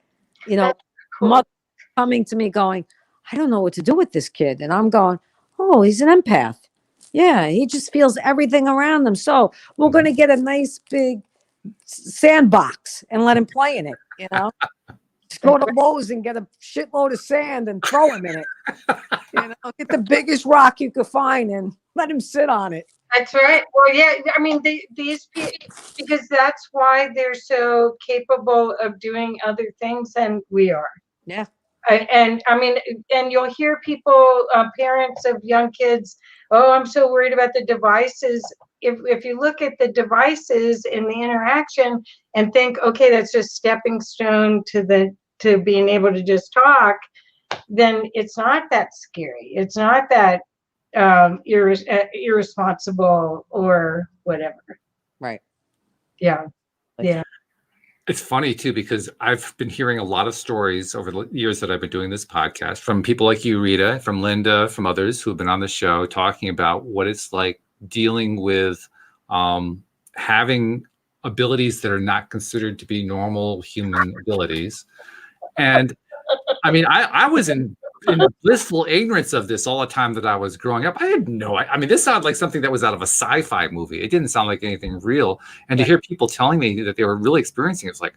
That's cool. mother coming to me going, I don't know what to do with this kid. And I'm going, oh, he's an empath. Yeah, he just feels everything around him. So we're going to get a nice big sandbox and let him play in it. Just go to Lowe's and get a shitload of sand and throw him in it. Get the biggest rock you could find and let him sit on it. That's right. Well, yeah, I mean, these people, because that's why they're so capable of doing other things than we are. Yeah. And I mean, and you'll hear people, parents of young kids, oh, I'm so worried about the devices. If you look at the devices in the interaction and think, okay, that's just stepping stone to being able to just talk, then it's not that scary. It's not that irresponsible or whatever. Right. Yeah. Yeah. It's funny too, because I've been hearing a lot of stories over the years that I've been doing this podcast from people like you, Rita, from Linda, from others who have been on the show talking about what it's like dealing with having abilities that are not considered to be normal human abilities. And I mean, I was in blissful ignorance of this all the time that I was growing up. I had I mean, this sounded like something that was out of a sci-fi movie. It didn't sound like anything real. And to hear people telling me that they were really experiencing it, it's like,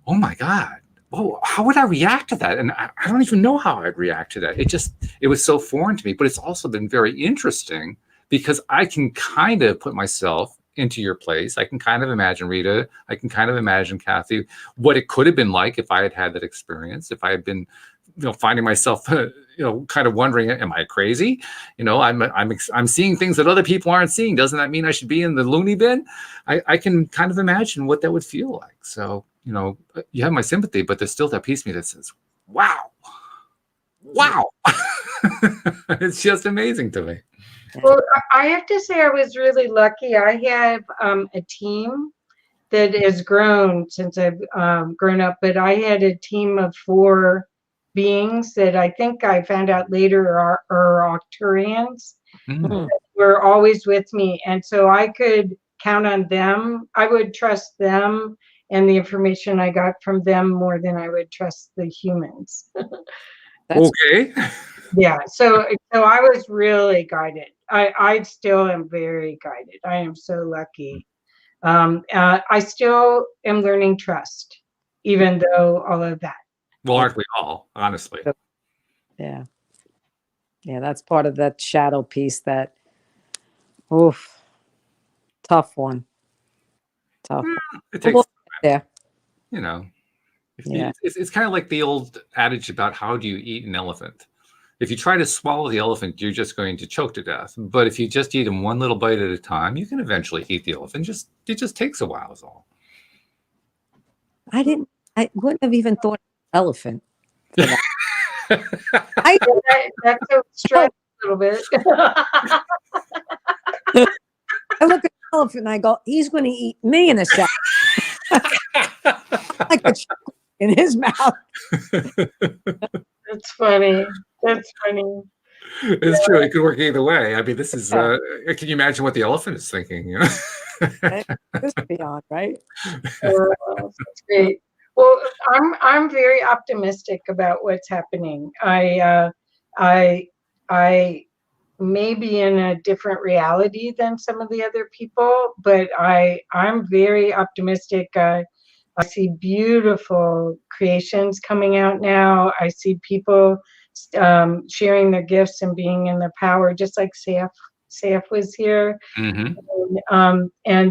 oh my God, oh, how would I react to that? And I don't even know how I'd react to that. It was so foreign to me, but it's also been very interesting because I can kind of put myself into your place. I can kind of imagine Rita. I can kind of imagine Kathy, what it could have been like if I had had that experience, if I had been, finding myself, kind of wondering, am I crazy? I'm seeing things that other people aren't seeing. Doesn't that mean I should be in the loony bin? I can kind of imagine what that would feel like. So, you have my sympathy, but there's still that piece of me that says, wow. It's just amazing to me. Well, I have to say I was really lucky. I have a team that has grown since I've grown up, but I had a team of 4 beings that I think I found out later are Arcturians. Were always with me. And so I could count on them. I would trust them and the information I got from them more than I would trust the humans. Okay. Yeah. So I was really guided. I still am very guided. I am so lucky. I still am learning trust, even though all of that. Well, aren't we all, honestly? Yeah. Yeah, that's part of that shadow piece that, tough one. It takes time. Yeah. It's kind of like the old adage about how do you eat an elephant? If you try to swallow the elephant, you're just going to choke to death. But if you just eat him one little bite at a time, you can eventually eat the elephant. It just takes a while is all. I wouldn't have even thought elephant. That's a stretch a little bit. I look at the elephant and I go, he's going to eat me in a second. Like a chocolate in his mouth. That's funny. That's funny. It's true. It could work either way. I mean, this is. Can you imagine what the elephant is thinking? This is beyond, right? That's great. Well, I'm very optimistic about what's happening. I may be in a different reality than some of the other people, but I'm very optimistic. I see beautiful creations coming out now. I see people sharing their gifts and being in their power, just like Saf was here. And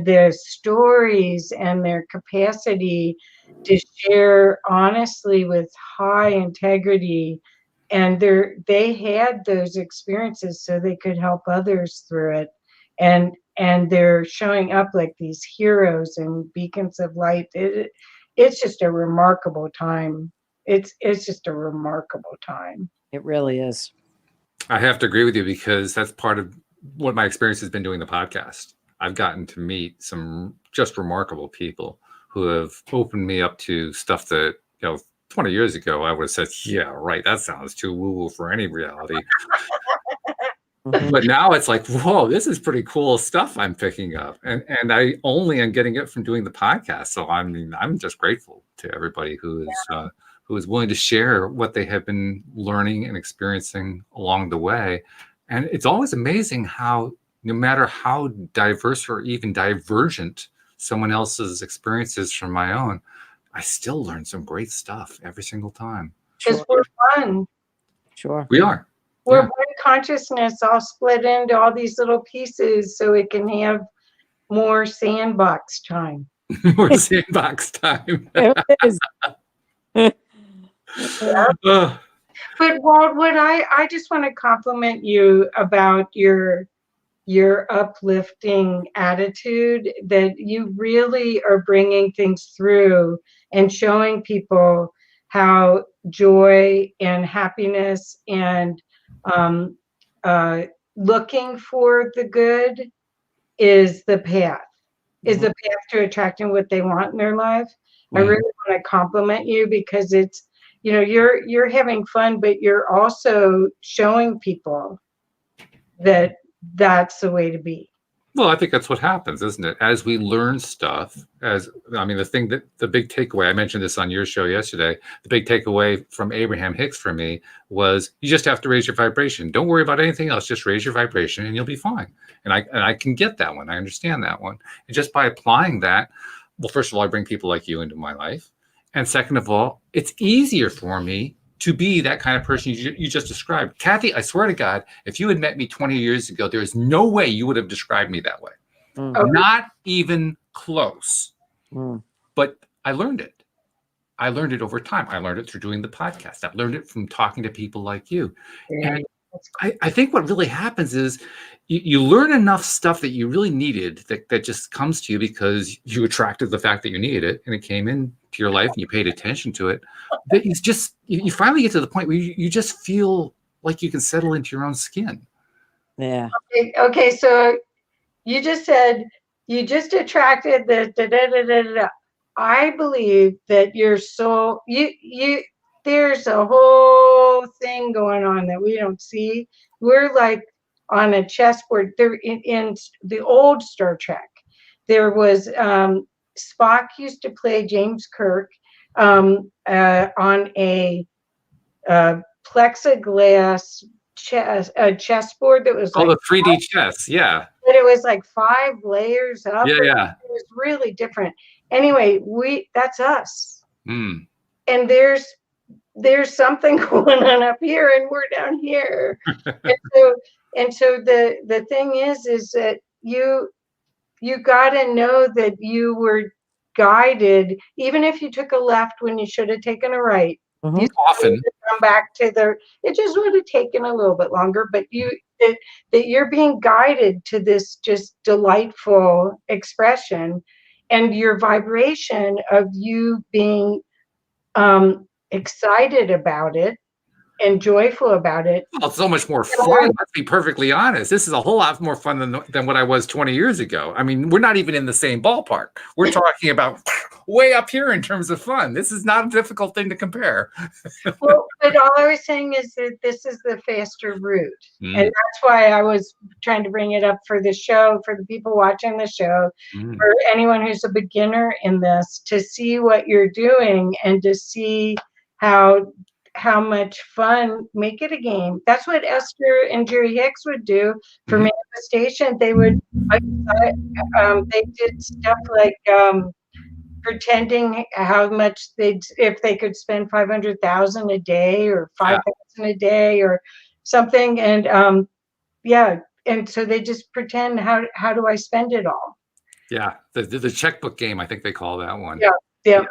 their stories and their capacity to share honestly with high integrity. And they had those experiences so they could help others through it. And they're showing up like these heroes and beacons of light. It's just a remarkable time. It's just a remarkable time. It really is. I have to agree with you because that's part of what my experience has been doing the podcast. I've gotten to meet some just remarkable people who have opened me up to stuff that, 20 years ago, I would have said, yeah, right, that sounds too woo-woo for any reality. But now it's like, whoa, this is pretty cool stuff I'm picking up. And I only am getting it from doing the podcast. So I mean, I'm just grateful to everybody who is willing to share what they have been learning and experiencing along the way. And it's always amazing how, no matter how diverse or even divergent someone else's experiences from my own, I still learn some great stuff every single time. Because we're fun. Sure. We are. We're one consciousness all split into all these little pieces so it can have more sandbox time. More sandbox time. There it is. Ugh. But Walt, I just want to compliment you about your uplifting attitude, that you really are bringing things through and showing people how joy and happiness and looking for the good is the path, is the path to attracting what they want in their life. I really want to compliment you, because it's, you know, you're having fun, but you're also showing people that that's the way to be. Well, I think that's what happens, isn't it? As we learn stuff, the big takeaway, I mentioned this on your show yesterday, the big takeaway from Abraham Hicks for me was, you just have to raise your vibration. Don't worry about anything else. Just raise your vibration and you'll be fine. And I can get that one. I understand that one. And just by applying that, well, first of all, I bring people like you into my life. And second of all, it's easier for me to be that kind of person you just described. Kathy, I swear to God, if you had met me 20 years ago, there is no way you would have described me that way. Not even close. But I learned it. I learned it over time. I learned it through doing the podcast. I've learned it from talking to people like you. And I think what really happens is you learn enough stuff that you really needed, that just comes to you because you attracted the fact that you needed it, and it came into your life and you paid attention to it. That you finally get to the point where you just feel like you can settle into your own skin. Yeah. Okay, so you just said you just attracted the da. I believe that your soul, you there's a whole thing going on that we don't see. We're like on a chessboard. There in the old Star Trek, there was Spock used to play James Kirk on a plexiglass chessboard that was like the 3D chess, yeah. But it was like 5 layers up. Yeah. It was really different. Anyway, that's us. Mm. And there's something going on up here, and we're down here. and so the thing is that you got to know that you were guided, even if you took a left when you should have taken a right. You often come back to it just would have taken a little bit longer, but that you're being guided to this just delightful expression, and your vibration of you being excited about it and joyful about it. Well, it's so much more fun. Let's be perfectly honest. This is a whole lot more fun than what I was 20 years ago. I mean, we're not even in the same ballpark. We're talking about way up here in terms of fun. This is not a difficult thing to compare. Well, but all I was saying is that this is the faster route. And that's why I was trying to bring it up for the show, for the people watching the show, for anyone who's a beginner in this, to see what you're doing and to see how much fun, make it a game. That's what Esther and Jerry Hicks would do for manifestation. They would, they did stuff like pretending how much if they could spend 500,000 a day or 5,000 a day or something, and and so they just pretend, how do I spend it all? Yeah, the checkbook game, I think they call that one. Yeah.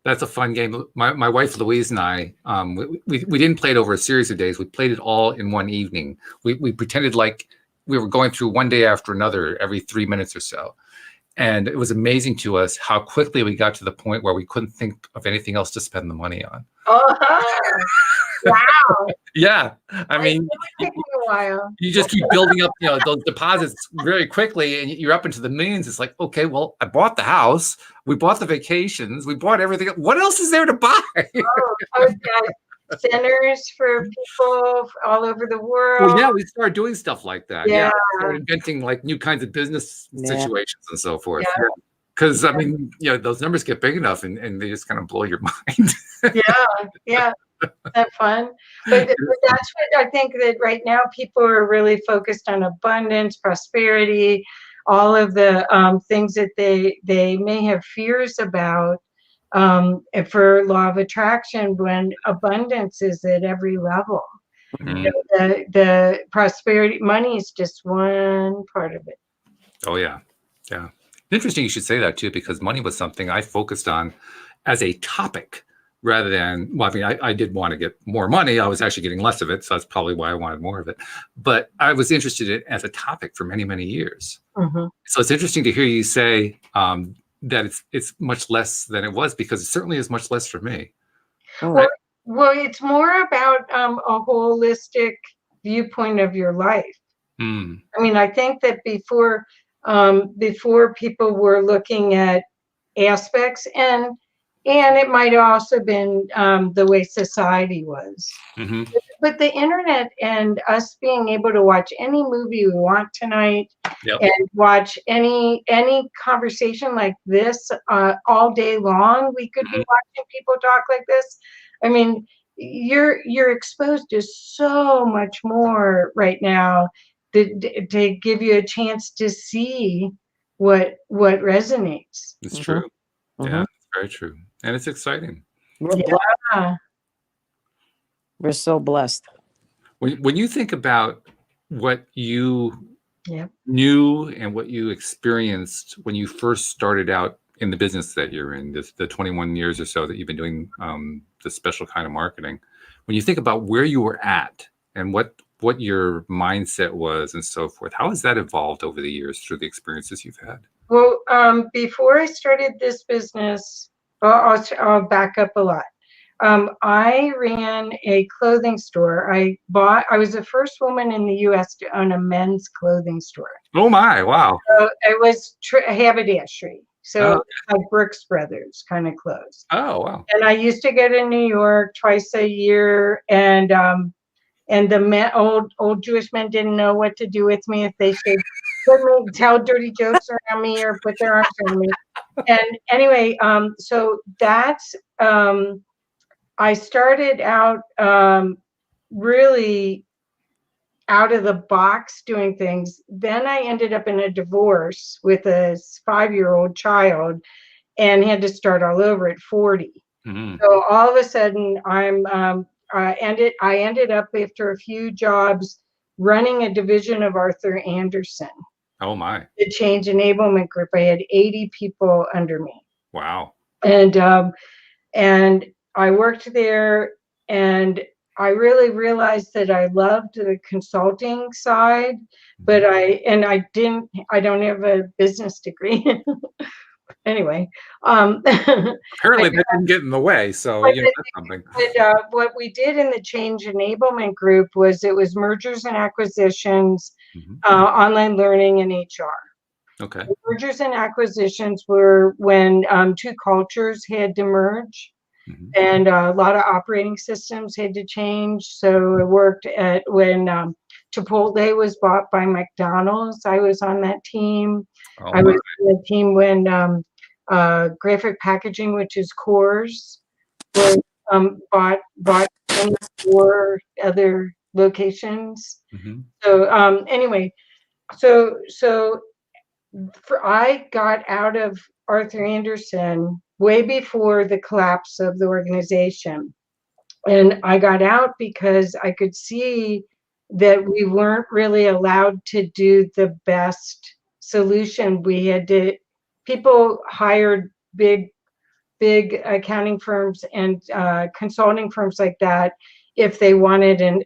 That's a fun game. My wife Louise and I, we didn't play it over a series of days. We played it all in one evening. We pretended like we were going through one day after another every 3 minutes or so. And it was amazing to us how quickly we got to the point where we couldn't think of anything else to spend the money on. Wow. Yeah. I mean, it took me a while. You just keep building up, those deposits very quickly, and you're up into the millions. It's like, okay, well, I bought the house, we bought the vacations, we bought everything. What else is there to buy? Centers for people all over the world. Well, yeah, we started doing stuff like that. Yeah. We started inventing like new kinds of business situations and so forth. Because I mean, those numbers get big enough and they just kind of blow your mind. Yeah. that fun? But that's what I think, that right now people are really focused on abundance, prosperity, all of the things that they may have fears about, for law of attraction, when abundance is at every level. Mhm. The prosperity, money is just one part of it. Oh yeah, yeah. Interesting you should say that too, because money was something I focused on as a topic rather than, well, I mean, I did want to get more money. I was actually getting less of it, so that's probably why I wanted more of it. But I was interested in it as a topic for many, many years. Mm-hmm. So it's interesting to hear you say that it's much less than it was, because it certainly is much less for me. Well, it's more about a holistic viewpoint of your life. Mm. I mean, I think that before people were looking at aspects, and it might have also been the way society was. Mm-hmm. But the internet and us being able to watch any movie we want tonight, Yep. and watch any conversation like this all day long, we could be watching people talk like this. I mean, you're exposed to so much more right now to give you a chance to see what resonates. It's true. Yeah, it's very true. And it's exciting. We're Yeah. We're so blessed. When you think about what you Yep. knew and what you experienced when you first started out in the business that you're in, the 21 years or so that you've been doing the special kind of marketing, when you think about where you were at and what your mindset was and so forth, how has that evolved over the years through the experiences you've had? Well, before I started this business, I'll back up a lot. I ran a clothing store. I was the first woman in the U.S. to own a men's clothing store. Oh my, wow. So it was haberdashery. So like Brooks Brothers kind of clothes. Oh, wow. And I used to go to New York twice a year, and the old Jewish men didn't know what to do with me, if they should tell dirty jokes around me or put their arms around me. And anyway, so that's I started out really out of the box doing things. Then I ended up in a divorce with a 5-year-old child and had to start all over at 40. Mm-hmm. So all of a sudden I ended up, after a few jobs, running a division of Arthur Andersen. Oh my. The Change Enablement Group. I had 80 people under me. Wow. And I worked there, and I really realized that I loved the consulting side, but I don't have a business degree. Anyway, apparently that didn't get in the way, so that's something. But what we did in the Change Enablement Group was, it was mergers and acquisitions, online learning, and HR. Okay. The mergers and acquisitions were when two cultures had to merge, and a lot of operating systems had to change. So it worked when Chipotle was bought by McDonald's. I was on that team. I was on the team when Graphic Packaging, which is Coors, was bought 24 other locations. So anyway, so I got out of Arthur Andersen way before the collapse of the organization. And I got out because I could see that we weren't really allowed to do the best solution. People hired big accounting firms and consulting firms like that if they wanted and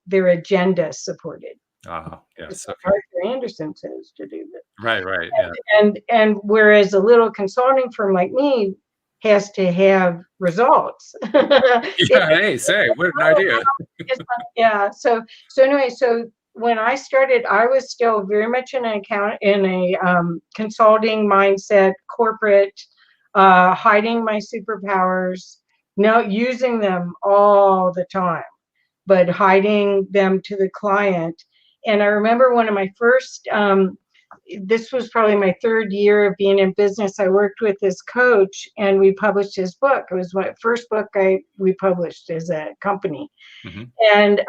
their agenda supported. Yes. Okay. Arthur Andersen says to do that. Right. Yeah. And whereas a little consulting firm like me has to have results. Hey, what an idea. Yeah. So anyway, so when I started, I was still very much in a consulting mindset, corporate, hiding my superpowers, using them all the time, but hiding them to the client. And I remember one of my first this was probably my 3rd year of being in business. I worked with this coach, and we published his book. It was my first book we published as a company. Mm-hmm. And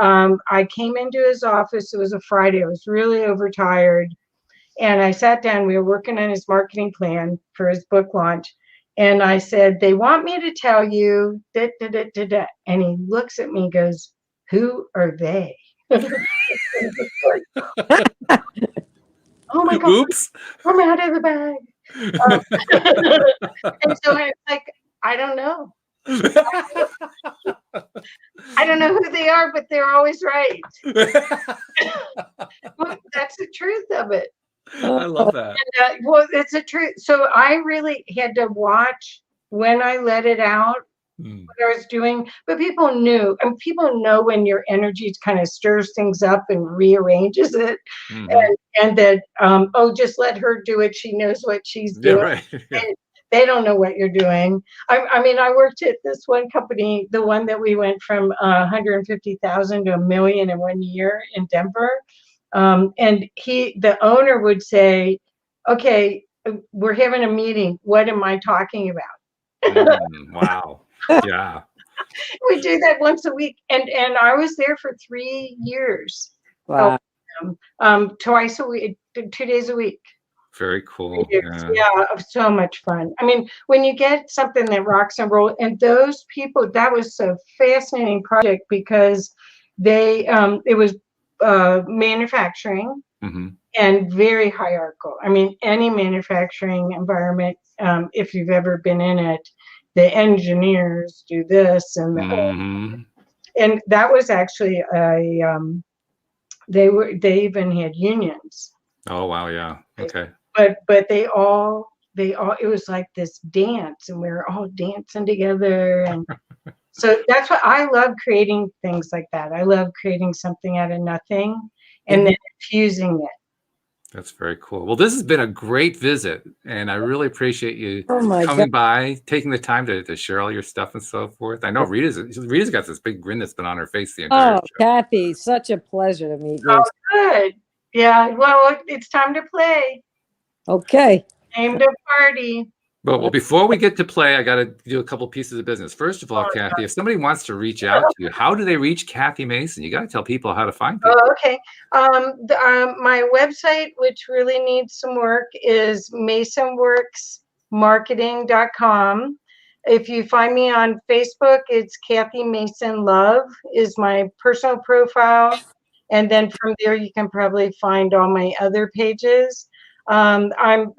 I came into his office. It was a Friday. I was really overtired. And I sat down. We were working on his marketing plan for his book launch. And I said, they want me to tell you, da, da, da, da, da. And he looks at me and goes, who are they? Oh my God, Oops. I'm out of the bag. And so it's like, I don't know. I don't know who they are, but they're always right. Well, that's the truth of it. I love that. And, well, it's a truth. So I really had to watch when I let it out, what I was doing. But people knew, and people know when your energy kind of stirs things up and rearranges it. And that, just let her do it. She knows what she's doing. Yeah, right. Yeah. They don't know what you're doing. I mean, I worked at this one company, the one that we went from 150,000 to $1 million in 1 year in Denver. And the owner would say, okay, we're having a meeting. What am I talking about? Wow. Yeah. We do that once a week. And I was there for 3 years. Wow. Twice a week, 2 days a week. Very cool. Yeah, so much fun. I mean, when you get something that rocks and roll, and those people, that was a fascinating project because it was manufacturing and very hierarchical. I mean, any manufacturing environment, if you've ever been in it, the engineers do this and and that was actually they even had unions. Oh wow, yeah. Okay. But they all it was like this dance, and we were all dancing together. And so that's what I love, creating things like that. I love creating something out of nothing and then fusing it. That's very cool. Well, this has been a great visit, and I really appreciate you coming by, taking the time to share all your stuff and so forth. I know Rita's got this big grin that's been on her face the entire show. Kathy, such a pleasure to meet you. Oh, good. Yeah, well, it's time to play. Okay. Time to party. Well, before we get to play, I got to do a couple pieces of business. First of all, Kathy, if somebody wants to reach out to you, how do they reach Kathy Mason? You got to tell people how to find you. Oh, okay. My website, which really needs some work, is masonworksmarketing.com. If you find me on Facebook, it's Kathy Mason Love is my personal profile. And then from there, you can probably find all my other pages. I'm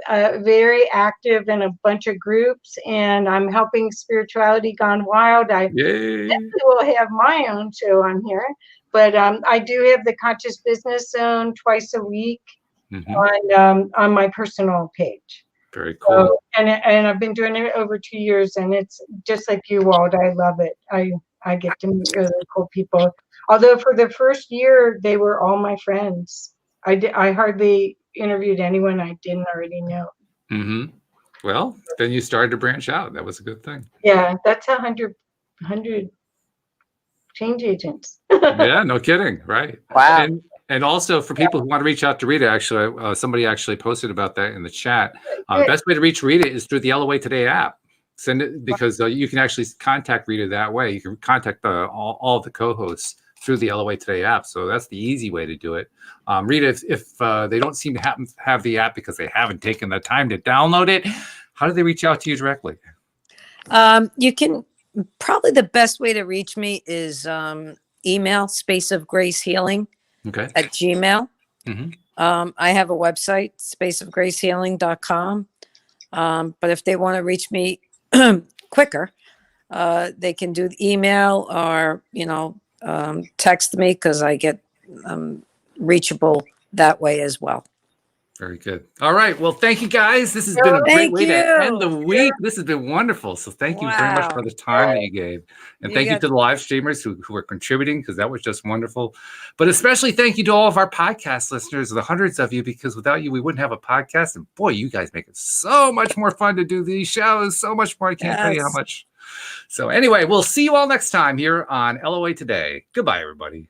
very active in a bunch of groups, and I'm helping Spirituality Gone Wild. I will have my own show on here, but I do have the Conscious Business Zone twice a week on my personal page. Very cool. So, and I've been doing it over 2 years, and it's just like you, Walt. I love it. I get to meet really cool people. Although for the first year, they were all my friends. I hardly interviewed anyone I didn't already know. Well, then you started to branch out. That was a good thing. Yeah, that's 100 change agents. Yeah, no kidding. Right. Wow. And also for people who want to reach out to Rita, actually, somebody actually posted about that in the chat. The best way to reach Rita is through the LOA Today app. Send it because you can actually contact Rita that way. You can contact all the co-hosts through the LOA Today app. So that's the easy way to do it. Rita, if they don't seem to have the app because they haven't taken the time to download it, how do they reach out to you directly? You can probably, the best way to reach me is email spaceofgracehealing at Gmail. I have a website, spaceofgracehealing.com. But if they want to reach me quicker, they can do the email or, text me, because I get reachable that way as well. Very good. All right. Well, thank you guys. This has been a great way to end the week. This has been wonderful. So thank you very much for the time that you gave. And thank you to the live streamers who are contributing, because that was just wonderful. But especially thank you to all of our podcast listeners, the hundreds of you, because without you, we wouldn't have a podcast. And boy, you guys make it so much more fun to do these shows. So much more. I can't tell you how much. So anyway, we'll see you all next time here on LOA Today. Goodbye, everybody.